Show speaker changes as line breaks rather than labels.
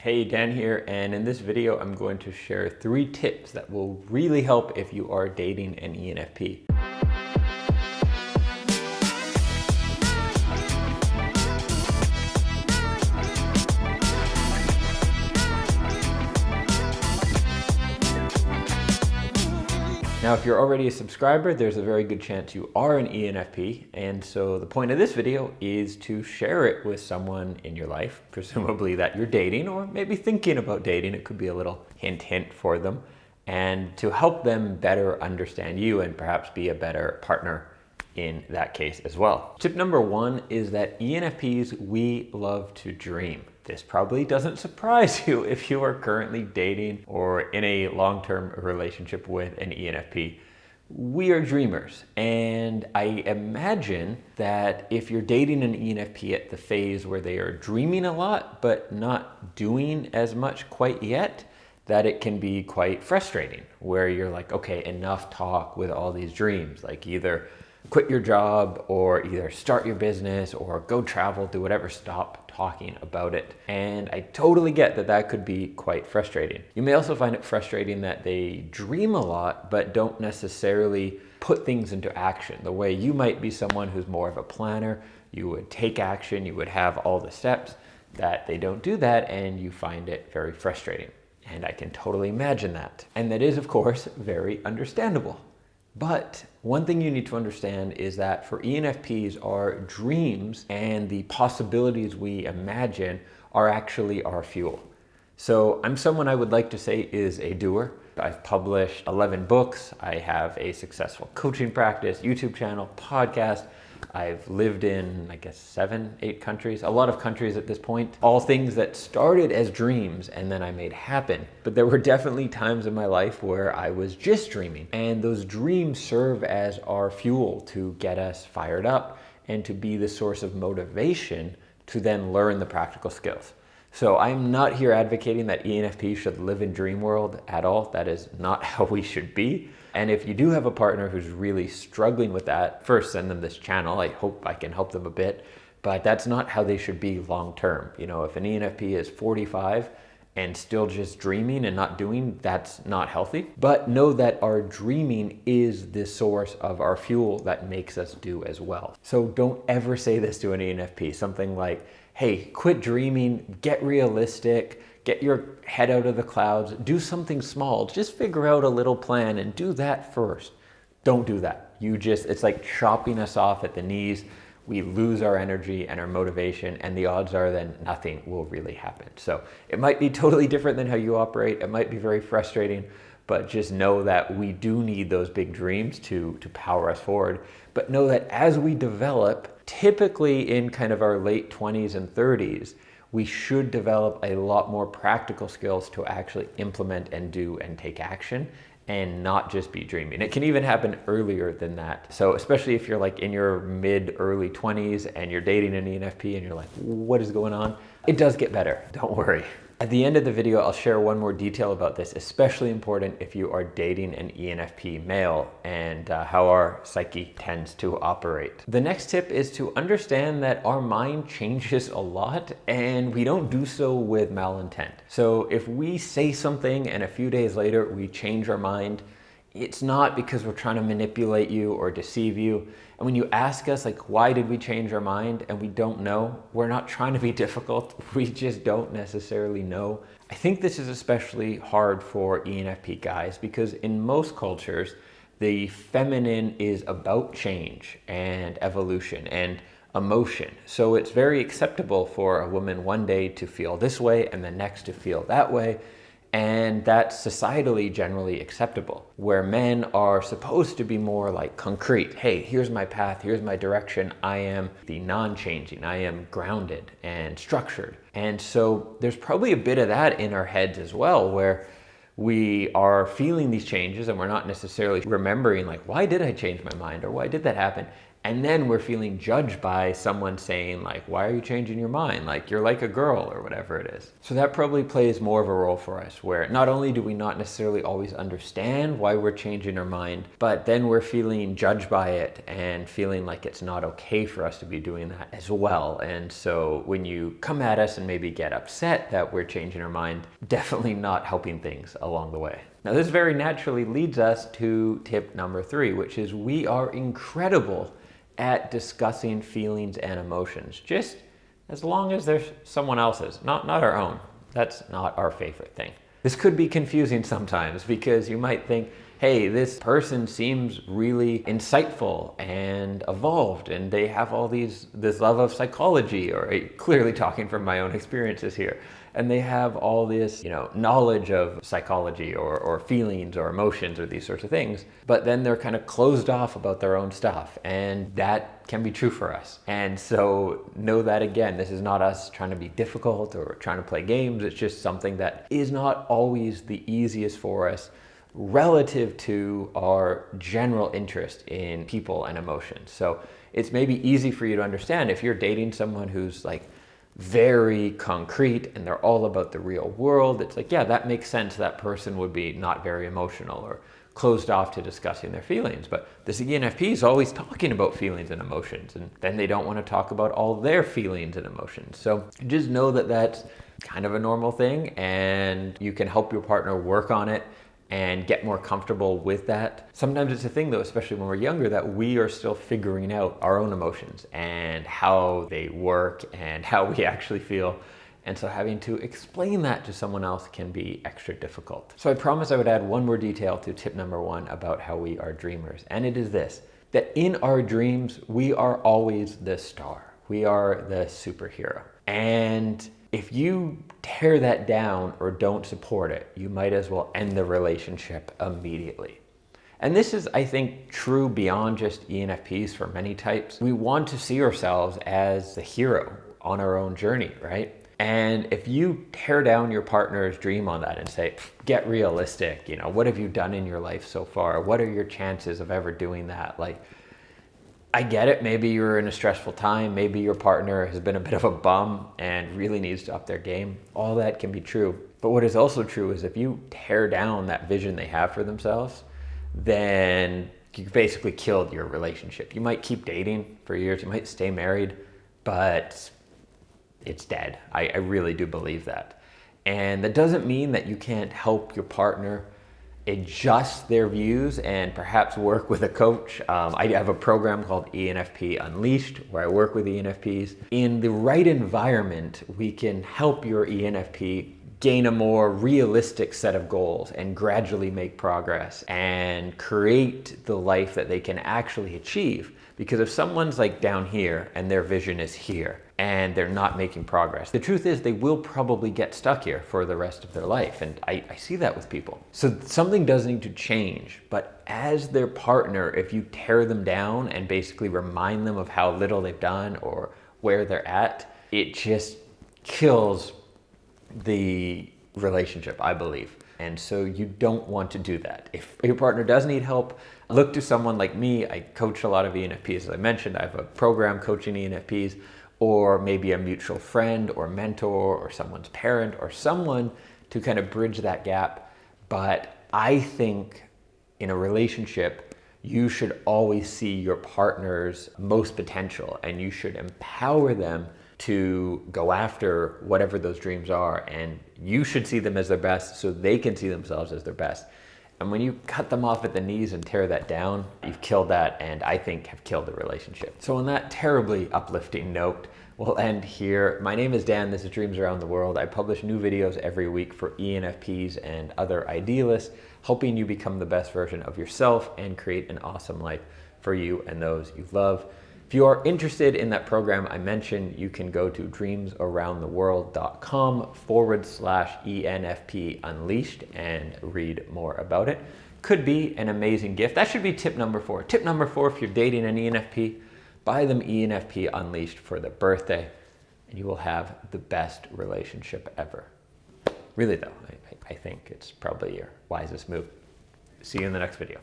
Hey, Dan here, and in this video I'm going to share 3 tips that will really help if you are dating an ENFP. Now, if you're already a subscriber, there's a very good chance you are an ENFP, and so the point of this video is to share it with someone in your life, presumably that you're dating or maybe thinking about dating. It could be a little hint for them, and to help them better understand you and perhaps be a better partner in that case as well. Tip number 1 is that ENFPs, we love to dream. This probably doesn't surprise you if you are currently dating or in a long-term relationship with an ENFP. We are dreamers, and I imagine that if you're dating an ENFP at the phase where they are dreaming a lot but not doing as much quite yet, that it can be quite frustrating, where you're like, okay, enough talk with all these dreams, like either quit your job or either start your business or go travel, do whatever, stop talking about it. And I totally get that that could be quite frustrating. You may also find it frustrating that they dream a lot but don't necessarily put things into action. The way you might be someone who's more of a planner, you would take action, you would have all the steps, that they don't do that and you find it very frustrating. And I can totally imagine that. And that is, of course, very understandable. But one thing you need to understand is that for ENFPs, our dreams and the possibilities we imagine are actually our fuel. So I'm someone I would like to say is a doer. I've published 11 books. I have a successful coaching practice, YouTube channel, podcast. I've lived in, 7, 8 countries, a lot of countries at this point. All things that started as dreams and then I made happen. But there were definitely times in my life where I was just dreaming. And those dreams serve as our fuel to get us fired up and to be the source of motivation to then learn the practical skills. So I'm not here advocating that ENFP should live in dream world at all. That is not how we should be. And if you do have a partner who's really struggling with that, first send them this channel. I hope I can help them a bit, but that's not how they should be long term. You know, if an ENFP is 45 and still just dreaming and not doing, that's not healthy. But know that our dreaming is the source of our fuel that makes us do as well. So don't ever say this to an ENFP, something like, hey, quit dreaming, get realistic, get your head out of the clouds, do something small, just figure out a little plan and do that first. Don't do that. It's like chopping us off at the knees. We lose our energy and our motivation, and the odds are then nothing will really happen. So it might be totally different than how you operate. It might be very frustrating, but just know that we do need those big dreams to power us forward. But know that as we develop, typically in kind of our late 20s and 30s, we should develop a lot more practical skills to actually implement and do and take action and not just be dreaming. It can even happen earlier than that. So especially if you're like in your early 20s and you're dating an ENFP and you're like, what is going on? It does get better, don't worry. At the end of the video, I'll share one more detail about this, especially important if you are dating an ENFP male and how our psyche tends to operate. The next tip is to understand that our mind changes a lot and we don't do so with malintent. So if we say something and a few days later we change our mind, it's not because we're trying to manipulate you or deceive you. And when you ask us, like, why did we change our mind and we don't know, we're not trying to be difficult. We just don't necessarily know. I think this is especially hard for ENFP guys because in most cultures, the feminine is about change and evolution and emotion. So it's very acceptable for a woman one day to feel this way and the next to feel that way. And that's societally generally acceptable, where men are supposed to be more like concrete. Hey, here's my path, here's my direction. I am the non-changing, I am grounded and structured. And so there's probably a bit of that in our heads as well, where we are feeling these changes and we're not necessarily remembering like, why did I change my mind or why did that happen? And then we're feeling judged by someone saying like, why are you changing your mind? Like, you're like a girl or whatever it is. So that probably plays more of a role for us, where not only do we not necessarily always understand why we're changing our mind, but then we're feeling judged by it and feeling like it's not okay for us to be doing that as well. And so when you come at us and maybe get upset that we're changing our mind, definitely not helping things along the way. Now, this very naturally leads us to tip number 3, which is we are incredible at discussing feelings and emotions, just as long as there's someone else's, not our own. That's not our favorite thing. This could be confusing sometimes because you might think, hey, this person seems really insightful and evolved and they have all this love of psychology, or clearly talking from my own experiences here, and they have all this, knowledge of psychology or feelings or emotions or these sorts of things, but then they're kind of closed off about their own stuff, and that can be true for us. And so know that, again, this is not us trying to be difficult or trying to play games. It's just something that is not always the easiest for us relative to our general interest in people and emotions. So it's maybe easy for you to understand if you're dating someone who's like very concrete and they're all about the real world. It's like, yeah, that makes sense. That person would be not very emotional or closed off to discussing their feelings. But this ENFP is always talking about feelings and emotions, and then they don't want to talk about all their feelings and emotions. So just know that that's kind of a normal thing, and you can help your partner work on it and get more comfortable with that. Sometimes it's a thing though, especially when we're younger, that we are still figuring out our own emotions and how they work and how we actually feel. And so having to explain that to someone else can be extra difficult. So I promised I would add one more detail to tip number 1 about how we are dreamers. And it is this, that in our dreams, we are always the star. We are the superhero. And if you tear that down or don't support it, you might as well end the relationship immediately. And this is, I think, true beyond just ENFPs for many types. We want to see ourselves as the hero on our own journey, right? And if you tear down your partner's dream on that and say, get realistic, what have you done in your life so far? What are your chances of ever doing that? Like, I get it. Maybe you're in a stressful time. Maybe your partner has been a bit of a bum and really needs to up their game. All that can be true. But what is also true is if you tear down that vision they have for themselves, then you basically killed your relationship. You might keep dating for years. You might stay married, but it's dead. I really do believe that. And that doesn't mean that you can't help your partner adjust their views and perhaps work with a coach. I have a program called ENFP Unleashed where I work with ENFPs. In the right environment, we can help your ENFP gain a more realistic set of goals and gradually make progress and create the life that they can actually achieve. Because if someone's like down here and their vision is here and they're not making progress, the truth is they will probably get stuck here for the rest of their life. And I see that with people. So something does need to change. But as their partner, if you tear them down and basically remind them of how little they've done or where they're at, it just kills the relationship, I believe. And so you don't want to do that. If your partner does need help, look to someone like me. I coach a lot of ENFPs, as I mentioned. I have a program coaching ENFPs, or maybe a mutual friend or mentor or someone's parent or someone to kind of bridge that gap. But I think in a relationship, you should always see your partner's most potential and you should empower them to go after whatever those dreams are, and you should see them as their best so they can see themselves as their best. And when you cut them off at the knees and tear that down, you've killed that, and I think have killed the relationship. So on that terribly uplifting note, we'll end here. My name is Dan, this is Dreams Around the World. I publish new videos every week for ENFPs and other idealists, helping you become the best version of yourself and create an awesome life for you and those you love. If you are interested in that program I mentioned, you can go to dreamsaroundtheworld.com/ENFP Unleashed and read more about it. Could be an amazing gift. That should be tip number 4. Tip number 4, if you're dating an ENFP, buy them ENFP Unleashed for their birthday, and you will have the best relationship ever. Really though, I think it's probably your wisest move. See you in the next video.